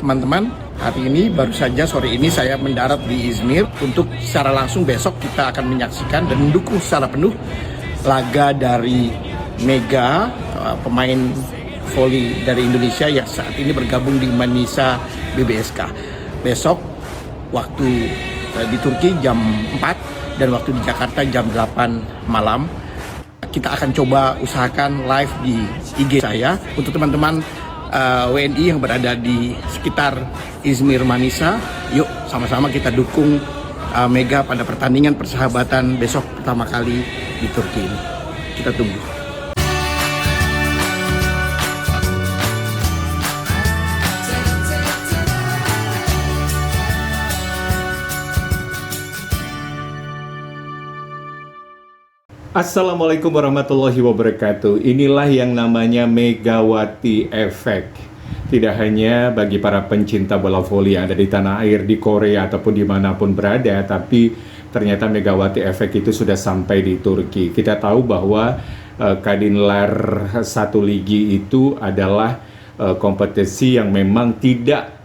teman-teman, hari ini baru saja sore ini saya mendarat di Izmir untuk secara langsung besok kita akan menyaksikan dan mendukung secara penuh laga dari Mega, pemain voli dari Indonesia yang saat ini bergabung di Manisa BBSK. Besok waktu di Turki jam 4 dan waktu di Jakarta jam 8 malam. Kita akan coba usahakan live di IG saya untuk teman-teman WNI yang berada di sekitar Izmir Manisa. Yuk sama-sama kita dukung Mega pada pertandingan persahabatan besok pertama kali di Turki ini. Kita tunggu. Assalamualaikum warahmatullahi wabarakatuh. Inilah yang namanya Megawati Effect. Tidak hanya bagi para pencinta bola voli yang ada di tanah air, di Korea ataupun dimanapun berada, tapi ternyata Megawati Effect itu sudah sampai di Turki. Kita tahu bahwa Kadinlar 1 Ligi itu adalah kompetisi yang memang tidak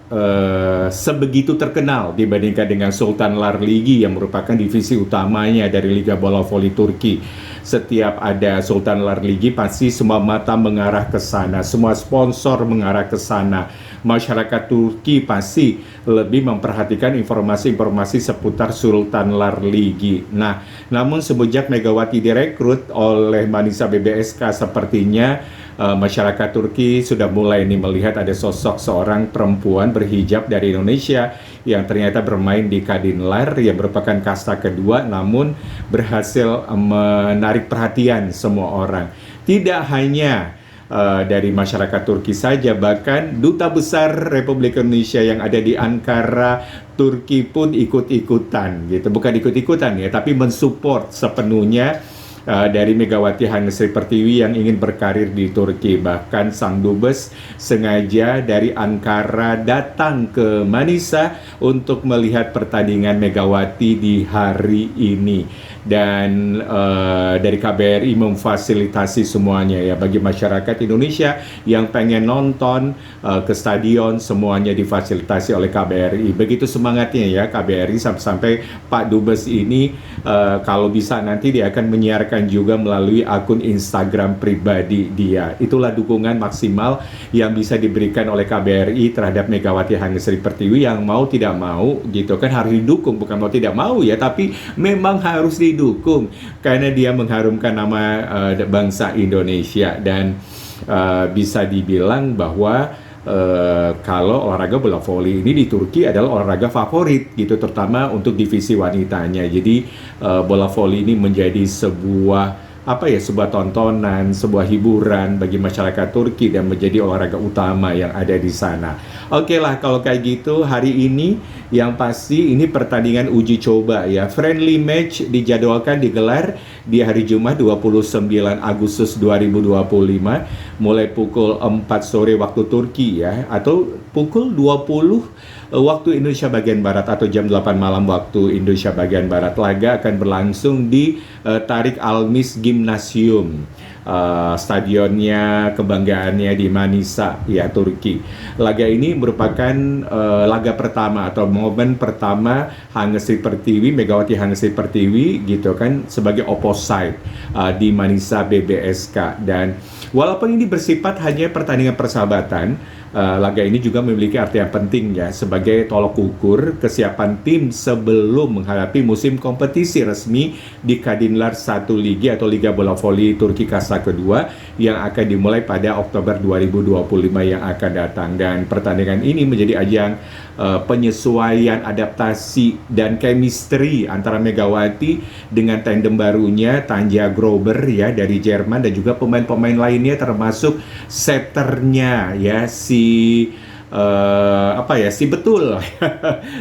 sebegitu terkenal dibandingkan dengan Sultan Lar Ligi yang merupakan divisi utamanya dari Liga Bola Voli Turki. Setiap ada Sultan Lar Ligi pasti semua mata mengarah ke sana, semua sponsor mengarah ke sana. Masyarakat Turki pasti lebih memperhatikan informasi-informasi seputar Sultan Lar Ligi. Nah, namun semenjak Megawati direkrut oleh Manisa BBSK, sepertinya masyarakat Turki sudah mulai melihat ada sosok seorang perempuan berhijab dari Indonesia yang ternyata bermain di Kadinlar yang merupakan kasta kedua, namun berhasil menarik perhatian semua orang. Tidak hanya dari masyarakat Turki saja, bahkan Duta Besar Republik Indonesia yang ada di Ankara, Turki pun ikut-ikutan gitu. Bukan ikut-ikutan ya, tapi mensupport sepenuhnya dari Megawati Hangestri Pertiwi yang ingin berkarir di Turki. Bahkan sang dubes sengaja dari Ankara datang ke Manisa untuk melihat pertandingan Megawati di hari ini. Dan dari KBRI memfasilitasi semuanya ya, bagi masyarakat Indonesia yang pengen nonton ke stadion, semuanya difasilitasi oleh KBRI. Begitu semangatnya ya KBRI, sampai Pak Dubes ini kalau bisa nanti dia akan menyiarkan juga melalui akun Instagram pribadi dia. Itulah dukungan maksimal yang bisa diberikan oleh KBRI terhadap Megawati Hangestri Pertiwi yang mau tidak mau gitu kan, harus didukung, bukan mau tidak mau ya, tapi memang harus didukung karena dia mengharumkan nama bangsa Indonesia. Dan bisa dibilang bahwa kalau olahraga bola voli ini di Turki adalah olahraga favorit gitu, terutama untuk divisi wanitanya. Jadi bola voli ini menjadi sebuah sebuah tontonan, sebuah hiburan bagi masyarakat Turki dan menjadi olahraga utama yang ada di sana. Oke lah kalau kayak gitu, hari ini yang pasti ini pertandingan uji coba ya. Friendly match dijadwalkan digelar di hari Jumat 29 Agustus 2025 mulai pukul 4 sore waktu Turki ya, atau pukul 20 waktu Indonesia bagian Barat atau jam 8 malam waktu Indonesia bagian Barat. Laga akan berlangsung di Tarik Almis Gymnasium, stadionnya kebanggaannya di Manisa ya, Turki. Laga ini merupakan laga pertama atau momen pertama Hangestri Pertiwi, Megawati Hangestri Pertiwi gitu kan, sebagai opposite di Manisa BBSK. Dan walaupun ini bersifat hanya pertandingan persahabatan, laga ini juga memiliki arti yang penting ya, sebagai tolok ukur kesiapan tim sebelum menghadapi musim kompetisi resmi di Kadinlar 1 Ligi atau Liga Bola Voli Turki kasta kedua yang akan dimulai pada Oktober 2025 yang akan datang. Dan pertandingan ini menjadi ajang penyesuaian, adaptasi dan chemistry antara Megawati dengan tandem barunya Tanja Grober ya dari Jerman, dan juga pemain-pemain lainnya termasuk setternya ya si Betul.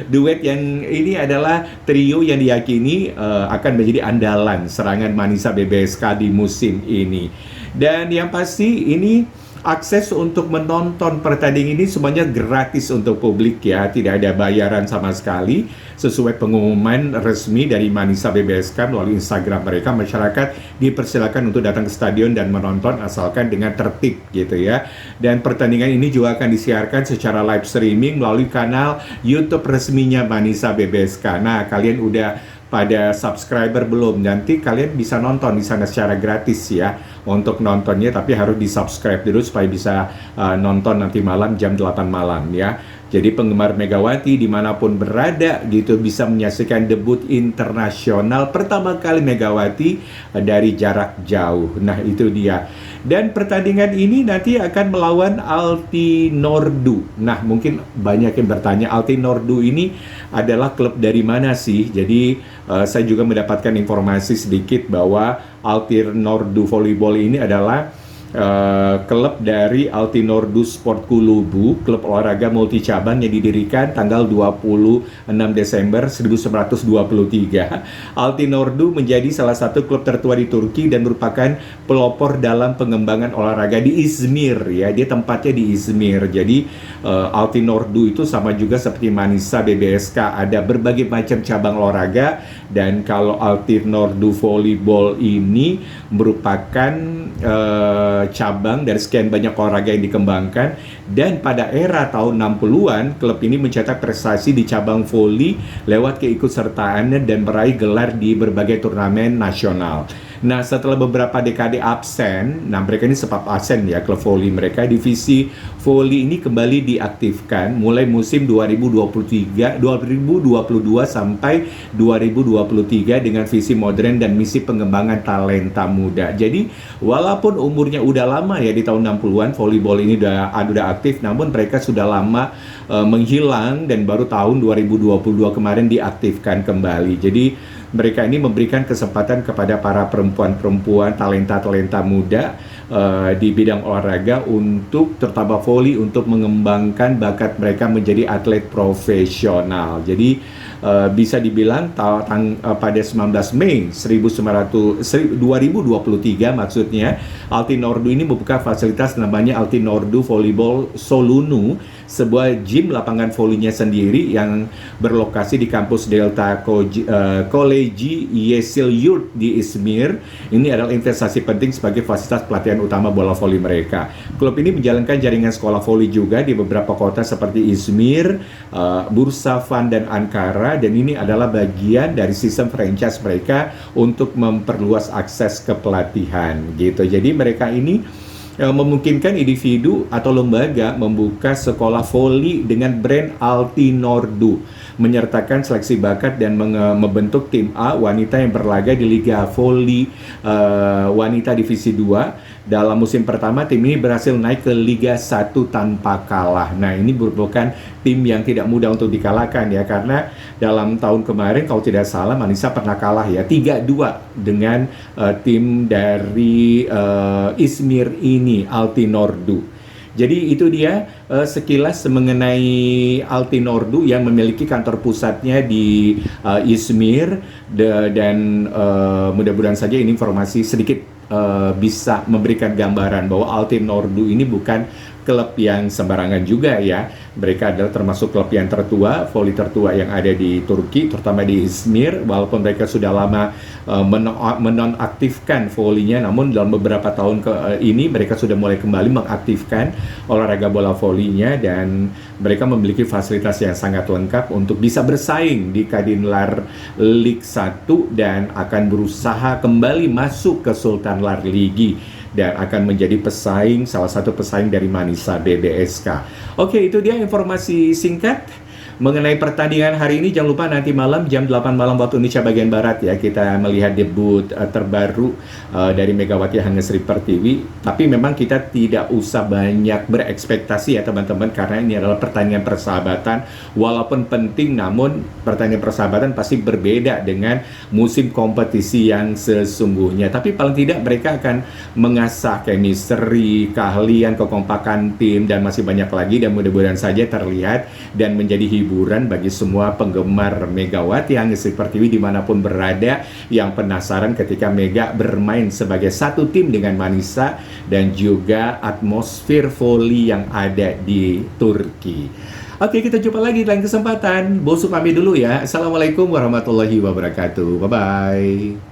Duet yang ini adalah trio yang diyakini akan menjadi andalan serangan Manisa BBSK di musim ini. Dan yang pasti ini akses untuk menonton pertandingan ini semuanya gratis untuk publik ya, tidak ada bayaran sama sekali. Sesuai pengumuman resmi dari Manisa BBSK melalui Instagram mereka, masyarakat dipersilakan untuk datang ke stadion dan menonton asalkan dengan tertib gitu ya. Dan pertandingan ini juga akan disiarkan secara live streaming melalui kanal YouTube resminya Manisa BBSK. Nah, kalian udah pada subscriber belum? Nanti kalian bisa nonton di sana secara gratis ya untuk nontonnya, tapi harus di subscribe dulu supaya bisa nonton nanti malam jam 8 malam ya. Jadi penggemar Megawati dimanapun berada gitu bisa menyaksikan debut internasional pertama kali Megawati dari jarak jauh. Nah itu dia. Dan pertandingan ini nanti akan melawan Altinordu. Nah mungkin banyak yang bertanya, Altinordu ini adalah klub dari mana sih? Jadi saya juga mendapatkan informasi sedikit bahwa Altinordu Volleyball ini adalah klub dari Altinordu Sport Kulubu, klub olahraga multi cabang yang didirikan tanggal 26 Desember 1923. Altinordu menjadi salah satu klub tertua di Turki dan merupakan pelopor dalam pengembangan olahraga di Izmir ya. Dia tempatnya di Izmir. Jadi Altinordu itu sama juga seperti Manisa BBSK, ada berbagai macam cabang olahraga, dan kalau Altinordu Volleyball ini merupakan cabang dari sekian banyak olahraga yang dikembangkan. Dan pada era tahun 60-an, klub ini mencetak prestasi di cabang voli lewat keikutsertaannya dan meraih gelar di berbagai turnamen nasional. Nah, setelah beberapa dekade absen, nah mereka ini sempat absen ya, klub voli mereka, divisi voli ini kembali diaktifkan mulai musim 2022 sampai 2023 dengan visi modern dan misi pengembangan talenta muda. Jadi, walaupun umurnya udah lama ya di tahun 60-an, volleyball ini udah aktif, namun mereka sudah lama menghilang dan baru tahun 2022 kemarin diaktifkan kembali. Jadi, mereka ini memberikan kesempatan kepada para perempuan-perempuan talenta-talenta muda di bidang olahraga untuk terutama voli untuk mengembangkan bakat mereka menjadi atlet profesional. Jadi bisa dibilang pada 19 Mei 2023 maksudnya, Altinordu ini membuka fasilitas namanya Altinordu Volleyball Solunu, sebuah gym lapangan volinya sendiri yang berlokasi di kampus Delta Koleji Yeşilyurt di Izmir. Ini adalah investasi penting sebagai fasilitas pelatihan utama bola voli mereka. Klub ini menjalankan jaringan sekolah voli juga di beberapa kota seperti Izmir, Bursavan, dan Ankara, dan ini adalah bagian dari sistem franchise mereka untuk memperluas akses ke pelatihan gitu. Jadi mereka ini memungkinkan individu atau lembaga membuka sekolah voli dengan brand Altinordu, menyertakan seleksi bakat dan membentuk tim A wanita yang berlaga di Liga Voli Wanita Divisi 2. Dalam musim pertama, tim ini berhasil naik ke Liga 1 tanpa kalah. Nah, ini merupakan tim yang tidak mudah untuk dikalahkan ya, karena dalam tahun kemarin kalau tidak salah Manisa pernah kalah ya 3-2 dengan tim dari Izmir ini, Altinordu. Jadi itu dia sekilas mengenai Altinordu yang memiliki kantor pusatnya di Izmir, dan mudah-mudahan saja ini informasi sedikit bisa memberikan gambaran bahwa Altinordu ini bukan klub yang sembarangan juga ya. Mereka adalah termasuk klub yang tertua, voli tertua yang ada di Turki, terutama di Izmir. Walaupun mereka sudah lama menonaktifkan volinya, namun dalam beberapa tahun ini mereka sudah mulai kembali mengaktifkan olahraga bola volinya, dan mereka memiliki fasilitas yang sangat lengkap untuk bisa bersaing di Kadinlar League 1 dan akan berusaha kembali masuk ke Sultanlar Ligi dan akan menjadi salah satu pesaing dari Manisa BBSK. Oke, itu dia informasi singkat mengenai pertandingan hari ini. Jangan lupa nanti malam jam 8 malam waktu Indonesia bagian Barat ya, kita melihat debut terbaru dari Megawati Hangesri Pertiwi. Tapi memang kita tidak usah banyak berekspektasi ya teman-teman, karena ini adalah pertandingan persahabatan. Walaupun penting, namun pertandingan persahabatan pasti berbeda dengan musim kompetisi yang sesungguhnya. Tapi paling tidak mereka akan mengasah chemistry, keahlian, kekompakan tim, dan masih banyak lagi, dan mudah-mudahan saja terlihat dan menjadi hiburan hiburan bagi semua penggemar Megawati Hangesti Pertiwi dimanapun berada yang penasaran ketika Mega bermain sebagai satu tim dengan Manisa dan juga atmosfer voli yang ada di Turki. Oke, kita jumpa lagi di lain kesempatan. Bosu pamit dulu ya. Assalamualaikum warahmatullahi wabarakatuh. Bye-bye.